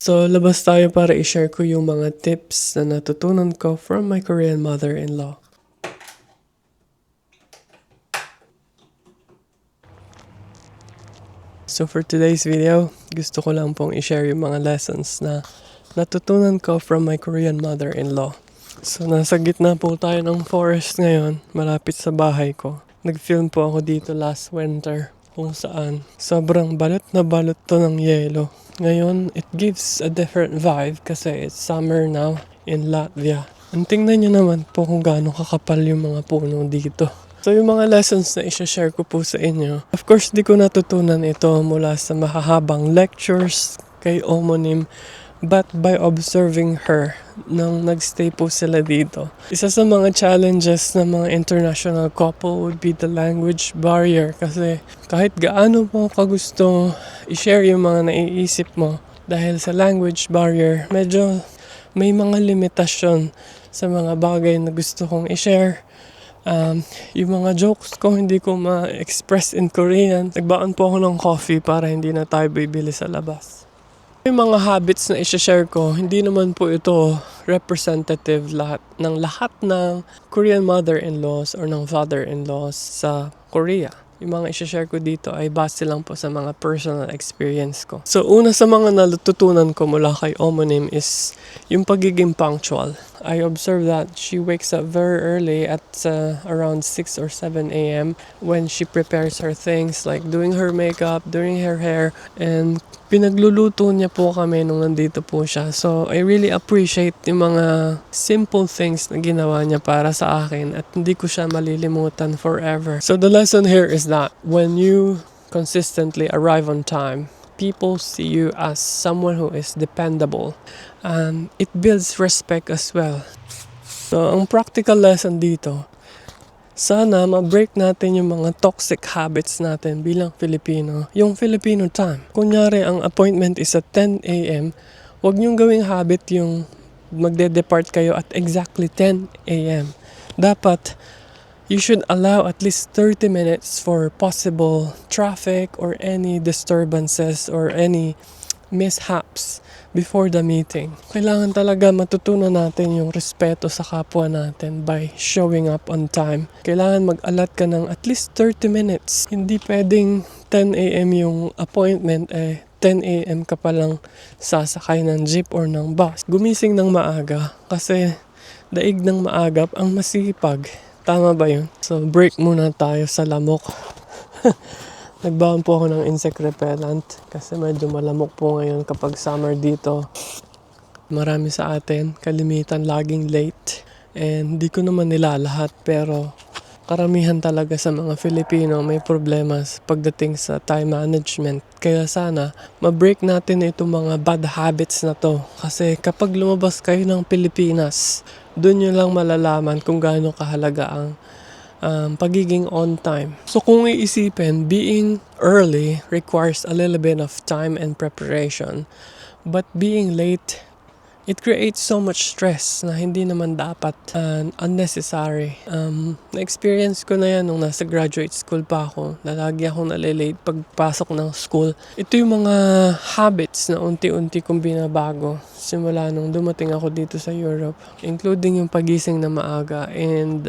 So, labas tayo para i-share ko yung mga tips na natutunan ko from my Korean mother-in-law. So, for today's video, gusto ko lang pong i-share yung mga lessons na natutunan ko from my Korean mother-in-law. So, nasa gitna po tayo ng forest ngayon, malapit sa bahay ko. Nag-film po ako dito last winter, kung saan sobrang balot na balot to ng yelo. Ngayon, it gives a different vibe kasi it's summer now in Latvia. Ang tingnan nyo naman po kung gaano kakapal yung mga puno dito. So yung mga lessons na i-share ko po sa inyo, of course di ko natutunan ito mula sa mahahabang lectures kay Omonim, but by observing her nang nagstay po sila dito. Isa sa mga challenges ng mga international couple would be the language barrier kasi kahit gaano mo kagusto i-share yung mga naiisip mo dahil sa language barrier, medyo may mga limitasyon sa mga bagay na gusto kong i-share. Yung mga jokes ko hindi ko ma-express in Korean. Nagbaon po ako ng coffee para hindi na tayo bibili sa labas. Yung mga habits na i-share ko, hindi naman po ito representative lahat ng Korean mother-in-laws or ng father-in-laws sa Korea. Yung mga i-share ko dito ay base lang po sa mga personal experience ko. So, una sa mga natutunan ko mula kay Omonim is yung pagiging punctual. I observed that she wakes up very early at around 6 or 7 a.m. when she prepares her things like doing her makeup, doing her hair, and pinagluluto niya po kami nung nandito po siya. So, I really appreciate yung mga simple things na ginawa niya para sa akin at hindi ko siya malilimutan forever. So, the lesson here is that when you consistently arrive on time, people see you as someone who is dependable. It builds respect as well. So, ang practical lesson dito, sana ma-break natin yung mga toxic habits natin bilang Filipino. Yung Filipino time. Kunyari, ang appointment is at 10 a.m., huwag niyong gawing habit yung magde-depart kayo at exactly 10 a.m. Dapat, you should allow at least 30 minutes for possible traffic or any disturbances or any mishaps before the meeting. Kailangan talaga matutunan natin yung respeto sa kapwa natin by showing up on time. Kailangan mag-alat ka ng at least 30 minutes. Hindi pwedeng 10 a.m. yung appointment, 10 a.m. ka palang sasakay ng jeep or ng bus. Gumising ng maaga kasi daig ng maagap ang masipag. Tama ba yun? So, break muna tayo sa lamok. Nagbaon po ako ng insect repellent kasi medyo malamok po ngayon kapag summer dito. Marami sa atin, kalimitan laging late. And di ko naman nila lahat pero karamihan talaga sa mga Filipino may problema pagdating sa time management. Kaya sana ma-break natin itong mga bad habits na to. Kasi kapag lumabas kayo ng Pilipinas, doon nyo lang malalaman kung gaano kahalaga ang pagiging on time. So kung iisipin, being early requires a little bit of time and preparation. But being late, it creates so much stress na hindi naman dapat unnecessary. Na-experience ko na yan nung nasa graduate school pa ako. Lagi akong nalilate pagpasok ng school. Ito yung mga habits na unti-unti kong binabago simula nung dumating ako dito sa Europe. Including yung pagising na maaga and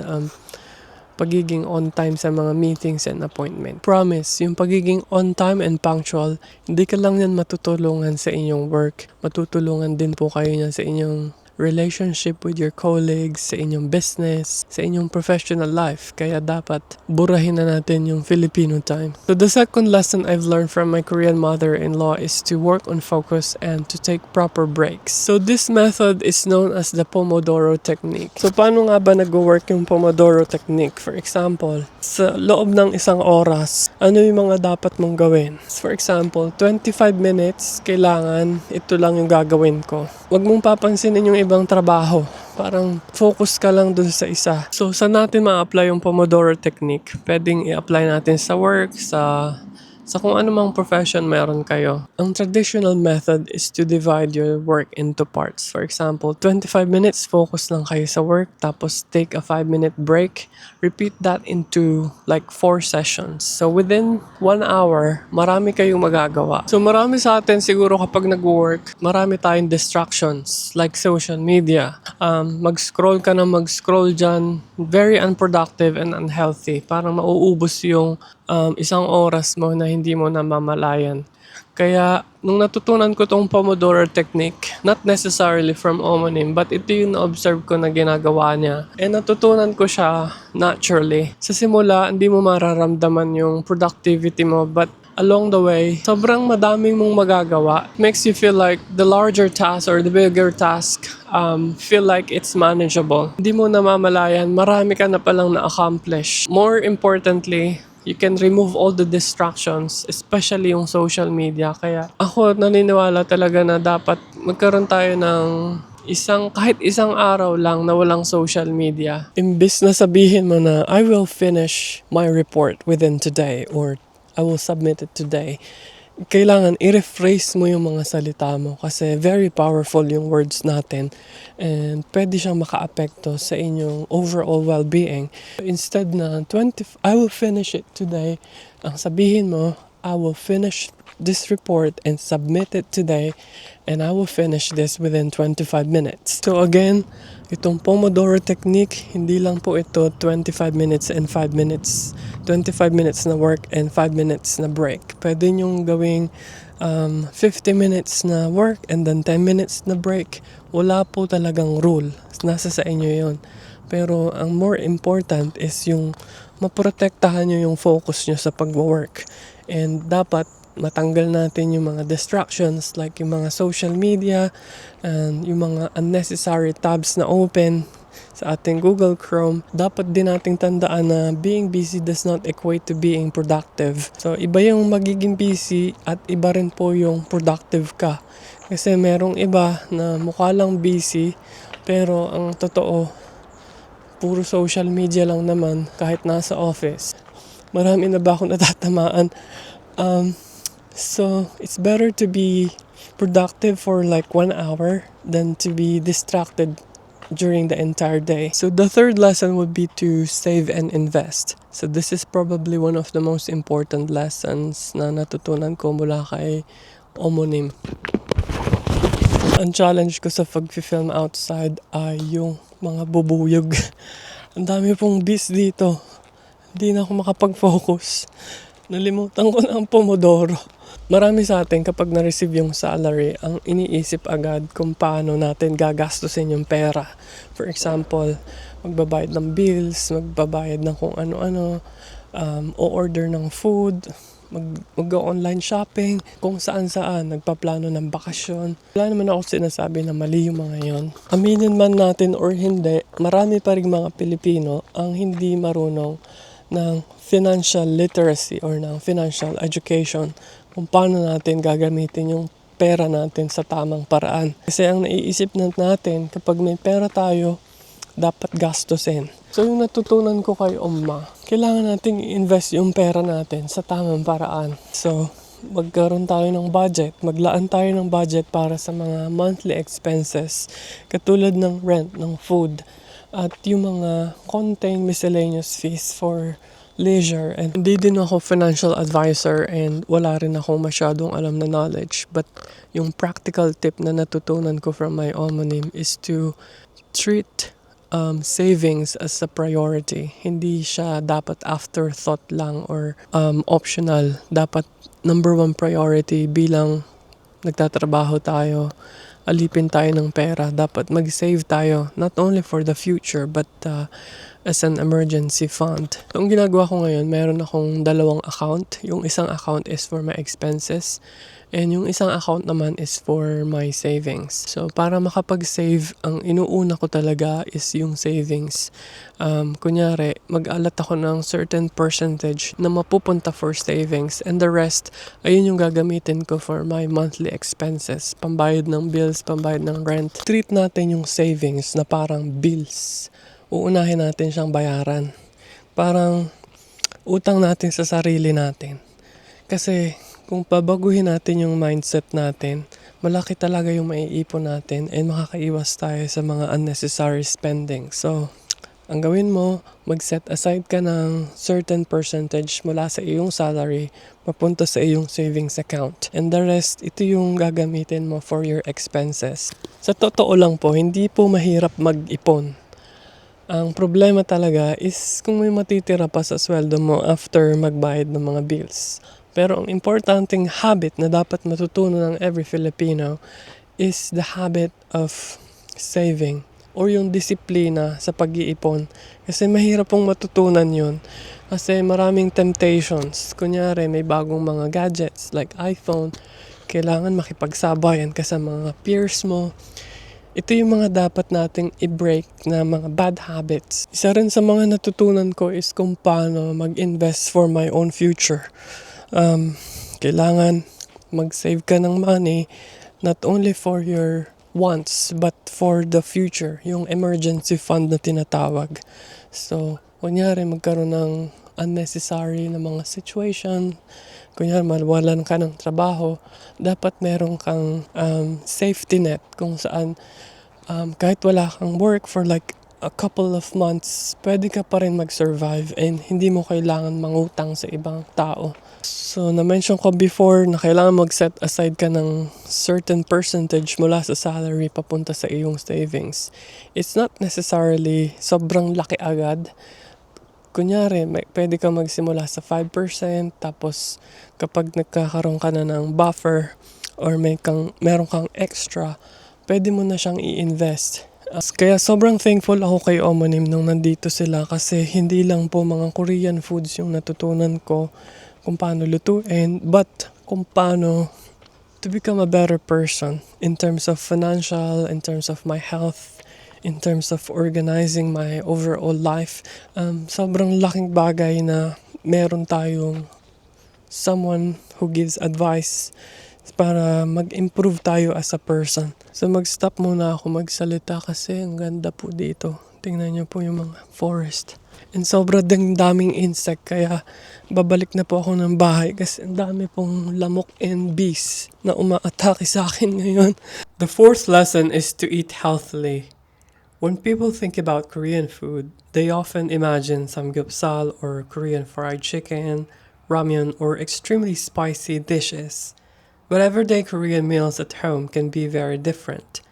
pagiging on time sa mga meetings and appointment. Promise, yung pagiging on time and punctual, hindi ka lang yan matutulungan sa inyong work. Matutulungan din po kayo yan sa inyong relationship with your colleagues, sa inyong business, sa inyong professional life. Kaya dapat burahin na natin yung Filipino time. So the second lesson I've learned from my Korean mother-in-law is to work on focus and to take proper breaks. So this method is known as the Pomodoro technique. So paano nga ba nag-work yung Pomodoro technique? For example, sa loob ng isang oras, ano yung mga dapat mong gawin? For example, 25 minutes, kailangan ito lang yung gagawin ko. Huwag mong papansinin yung ibang trabaho. Parang focus ka lang dun sa isa. So, saan natin ma-apply yung Pomodoro technique? Pwedeng i-apply natin sa work, sa Sa kung anumang profession meron kayo, ang traditional method is to divide your work into parts. For example, 25 minutes focus lang kayo sa work, tapos take a 5-minute break. Repeat that into like 4 sessions. So within 1 hour, marami kayong magagawa. So marami sa atin siguro kapag nag-work, marami tayong distractions like social media. Mag-scroll ka na mag-scroll dyan, very unproductive and unhealthy. Parang mauubos yung isang oras mo na hindi mo namamalayan. Kaya, nung natutunan ko tong Pomodoro technique, not necessarily from Omonim, but ito yung na-observe ko na ginagawa niya. And natutunan ko siya naturally. Sa simula, hindi mo mararamdaman yung productivity mo, but along the way, sobrang madaming mong magagawa. It makes you feel like the larger task or the bigger task feel like it's manageable. Hindi mo namamalayan, marami ka na palang na-accomplish. More importantly, you can remove all the distractions, especially yung social media. Kaya ako naniniwala talaga na dapat magkaroon tayo ng kahit isang araw lang na walang social media. Imbis na sabihin mo na, I will finish my report within today or I will submit it today. Kailangan i-rephrase mo yung mga salita mo kasi very powerful yung words natin and pwede siyang makaapekto sa inyong overall well-being. Instead na I will finish it today, ang sabihin mo, I will finish this report and submit it today and I will finish this within 25 minutes. So again, itong Pomodoro technique, hindi lang po ito 25 minutes and 5 minutes. 25 minutes na work and 5 minutes na break. Pwede nyong gawing 50 minutes na work and then 10 minutes na break. Wala po talagang rule. Nasa sa inyo yon. Pero ang more important is yung maprotektahan nyo yung focus nyo sa pag-work. And dapat matanggal natin yung mga distractions like yung mga social media and yung mga unnecessary tabs na open sa ating Google Chrome. Dapat din nating tandaan na being busy does not equate to being productive. So iba yung magiging busy at iba rin po yung productive ka. Kasi merong iba na mukha lang busy pero ang totoo puro social media lang naman kahit nasa office. Marami na ba akong natatamaan? So, it's better to be productive for like 1 hour than to be distracted during the entire day. So, the third lesson would be to save and invest. So, this is probably one of the most important lessons na natutunan ko mula kay Omonim. Ang challenge ko sa pag-film outside ay yung mga bubuyog. Ang dami pong bees dito. Hindi na ako makapag-focus. Nalimutan ko na ang Pomodoro. Marami sa atin kapag na-receive yung salary, ang iniisip agad kung paano natin gagastusin yung pera. For example, magbabayad ng bills, magbabayad ng kung ano-ano, o-order ng food, mag-online shopping, kung saan-saan, nagpaplano ng bakasyon. Wala naman ako sinasabi na mali yung mga yon. Aminin man natin or hindi, marami pa rin mga Pilipino ang hindi marunong ng financial literacy or ng financial education kung paano natin gagamitin yung pera natin sa tamang paraan. Kasi ang naiisip natin, kapag may pera tayo, dapat gastusin. So yung natutunan ko kay Oma, kailangan natin i-invest yung pera natin sa tamang paraan. So magkaroon tayo ng budget, maglaan tayo ng budget para sa mga monthly expenses, katulad ng rent, ng food, at yung mga konting miscellaneous fees for leisure. And hindi din ako financial advisor and wala rin akong masyadong alam na knowledge. But yung practical tip na natutunan ko from my Omonim is to treat savings as a priority. Hindi siya dapat afterthought lang or optional. Dapat number one priority bilang nagtatrabaho tayo, alipin tayo ng pera. Dapat mag-save tayo not only for the future but as an emergency fund. So, ang ginagawa ko ngayon, meron akong 2 account. Yung isang account is for my expenses and yung isang account naman is for my savings. So, para makapag-save, ang inuuna ko talaga is yung savings. Kunyari, mag-alat ako ng certain percentage na mapupunta for savings and the rest, ayun yung gagamitin ko for my monthly expenses. Pambayad ng bills, pambayad ng rent. Treat natin yung savings na parang bills. Uunahin natin siyang bayaran. Parang utang natin sa sarili natin. Kasi kung pabaguhin natin yung mindset natin, malaki talaga yung maiipon natin and makakaiwas tayo sa mga unnecessary spending. So, ang gawin mo, mag-set aside ka ng certain percentage mula sa iyong salary papunta sa iyong savings account. And the rest, ito yung gagamitin mo for your expenses. Sa totoo lang po, hindi po mahirap mag-ipon. Ang problema talaga is kung may matitira pa sa sweldo mo after magbayad ng mga bills. Pero ang importanteng habit na dapat matutunan ng every Filipino is the habit of saving or yung disiplina sa pag-iipon. Kasi mahirap pong matutunan yun. Kasi maraming temptations. Kunyari, may bagong mga gadgets like iPhone. Kailangan makipagsabayan ka sa mga peers mo. Ito yung mga dapat nating i-break na mga bad habits. Isa rin sa mga natutunan ko is kung paano mag-invest for my own future. Kailangan mag-save ka ng money not only for your wants but for the future, yung emergency fund na tinatawag. So, kunyari magkaroon ng unnecessary na mga situation, kunyari mawalan ka ng trabaho, dapat meron kang safety net kung saan kahit wala kang work for like a couple of months, pwede ka pa rin mag-survive and hindi mo kailangan mangutang sa ibang tao. So, na-mention ko before na kailangan mag-set aside ka ng certain percentage mula sa salary papunta sa iyong savings. It's not necessarily sobrang laki agad. Kunyari, pwede ka magsimula sa 5%, tapos kapag nagkakaroon ka na ng buffer or meron kang extra, pwede mo na siyang i-invest. Kaya sobrang thankful ako kay Omonim nung nandito sila kasi hindi lang po mga Korean foods yung natutunan ko kung paano lutuin, but kung paano to become a better person in terms of financial, in terms of my health, in terms of organizing my overall life. Sobrang laking bagay na meron tayong someone who gives advice para mag-improve tayo as a person. So mag-stop muna ako magsalita kasi ang ganda po dito. Tingnan niyo po yung mga forest. And sobrang daming insect kaya babalik na po ako ng bahay kasi ang dami pong lamok and bees na umaatake sa akin ngayon. The fourth lesson is to eat healthily. When people think about Korean food, they often imagine samgyeopsal or Korean fried chicken, ramyun, or extremely spicy dishes. But everyday Korean meals at home can be very different.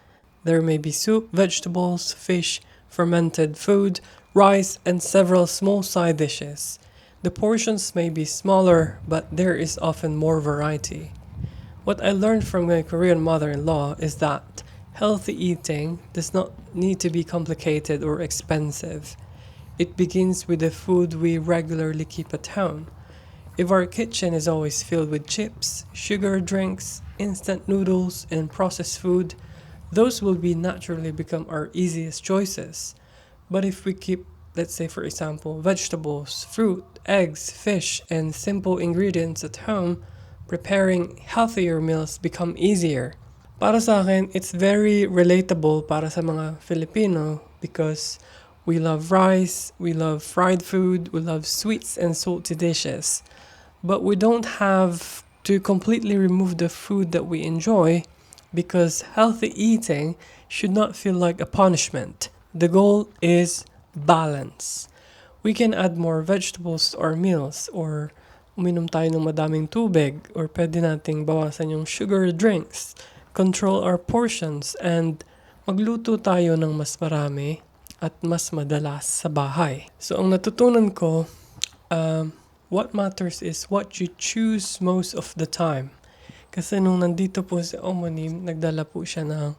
There may be soup, vegetables, fish, fermented food, rice, and several small side dishes. The portions may be smaller, but there is often more variety. What I learned from my Korean mother-in-law is that healthy eating does not need to be complicated or expensive. It begins with the food we regularly keep at home. If our kitchen is always filled with chips, sugar drinks, instant noodles, and processed food, those will naturally become our easiest choices. But if we keep, let's say for example, vegetables, fruit, eggs, fish, and simple ingredients at home, preparing healthier meals become easier. Para sa akin, it's very relatable para sa mga Filipino because we love rice, we love fried food, we love sweets and salty dishes. But we don't have to completely remove the food that we enjoy because healthy eating should not feel like a punishment. The goal is balance. We can add more vegetables to our meals or uminom tayo ng madaming tubig or pwede nating bawasan yung sugar drinks, control our portions, and magluto tayo ng mas marami at mas madalas sa bahay. So ang natutunan ko, what matters is what you choose most of the time. Kasi nung nandito po si Omonim, nagdala po siya ng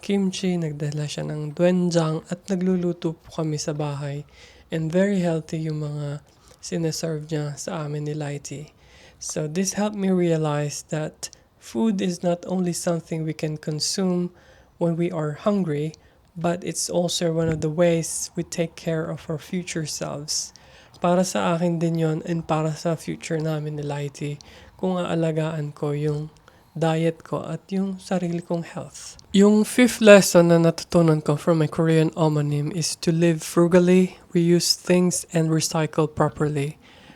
kimchi, nagdala siya ng doenjang at nagluluto po kami sa bahay. And very healthy yung mga sineserve niya sa amin ni Lighty. So this helped me realize that food is not only something we can consume when we are hungry, but it's also one of the ways we take care of our future selves. Para sa akin din yon and para sa future namin ni Lighty kung aalagaan ko yung diet ko at yung sarili kong health. Yung fifth lesson na natutunan ko from my Korean Omonim is to live frugally, reuse things, and recycle properly.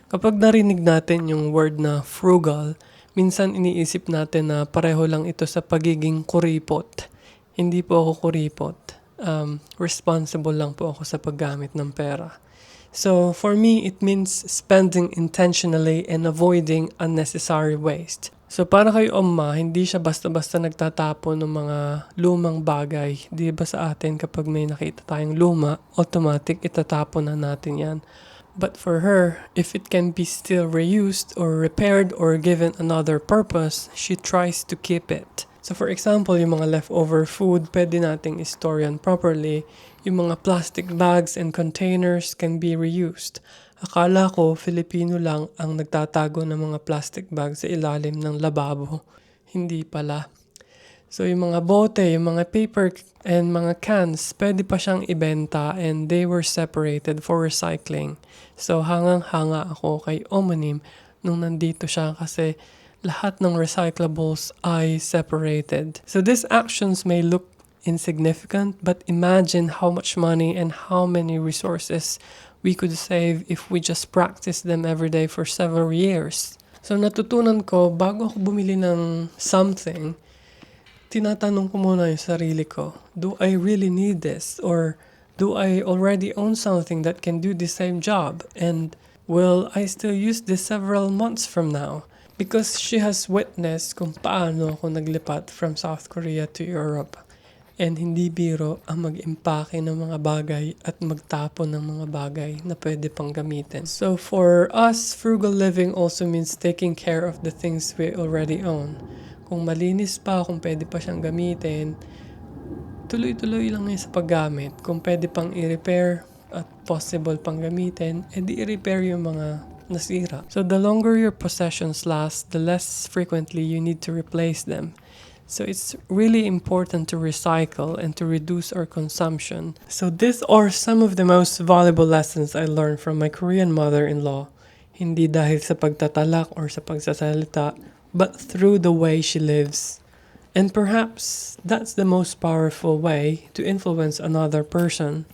Kapag narinig natin yung word na frugal, minsan iniisip natin na pareho lang ito sa pagiging kuripot. Hindi po ako kuripot. Responsible lang po ako sa paggamit ng pera. So for me, it means spending intentionally and avoiding unnecessary waste. So para kay Oma, hindi siya basta-basta nagtatapon ng mga lumang bagay. Di ba sa atin kapag may nakita tayong luma, automatic itatapon na natin yan. But for her, if it can be still reused or repaired or given another purpose, she tries to keep it. So for example, yung mga leftover food, pwede nating i-store yan properly. Yung mga plastic bags and containers can be reused. Akala ko, Filipino lang ang nagtatago ng mga plastic bags sa ilalim ng lababo. Hindi pala. So yung mga bote, yung mga paper and mga cans, pwede pa siyang ibenta and they were separated for recycling. So hangang-hanga ako kay Omonim nung nandito siya kasi lahat ng recyclables ay separated. So these actions may look insignificant, but imagine how much money and how many resources we could save if we just practice them every day for several years. So natutunan ko, bago ako bumili ng something, tinatanong ko muna yung sarili ko, do I really need this? Or do I already own something that can do the same job? And will I still use this several months from now? Because she has witnessed kung paano ako naglipat from South Korea to Europe. And hindi biro ang mag-impake ng mga bagay at magtapon ng mga bagay na pwede pang gamitin. So for us, frugal living also means taking care of the things we already own. Kung malinis pa, kung pwede pa siyang gamitin, tuloy-tuloy lang yun sa paggamit. Kung pwede pang i-repair at possible pang gamitin, edi i-repair yung mga nasira. So the longer your possessions last, the less frequently you need to replace them. So it's really important to recycle and to reduce our consumption. So these are some of the most valuable lessons I learned from my Korean mother-in-law. Hindi dahil sa pagtatalak or sa pagsasalita, but through the way she lives. And perhaps that's the most powerful way to influence another person.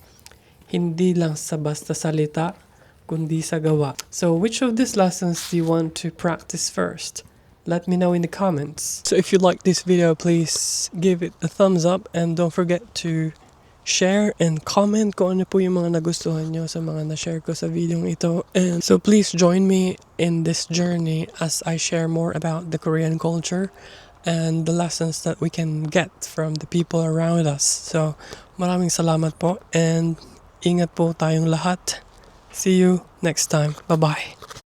Hindi lang sa basta salita, kundi sa gawa. So which of these lessons do you want to practice first? Let me know in the comments. So if you like this video, please give it a thumbs up and don't forget to share and comment kung ano po yung mga nagustuhan nyo sa mga na-share ko sa video ito. And so please join me in this journey as I share more about the Korean culture and the lessons that we can get from the people around us. So maraming salamat po and ingat po tayong lahat. See you next time. Bye-bye.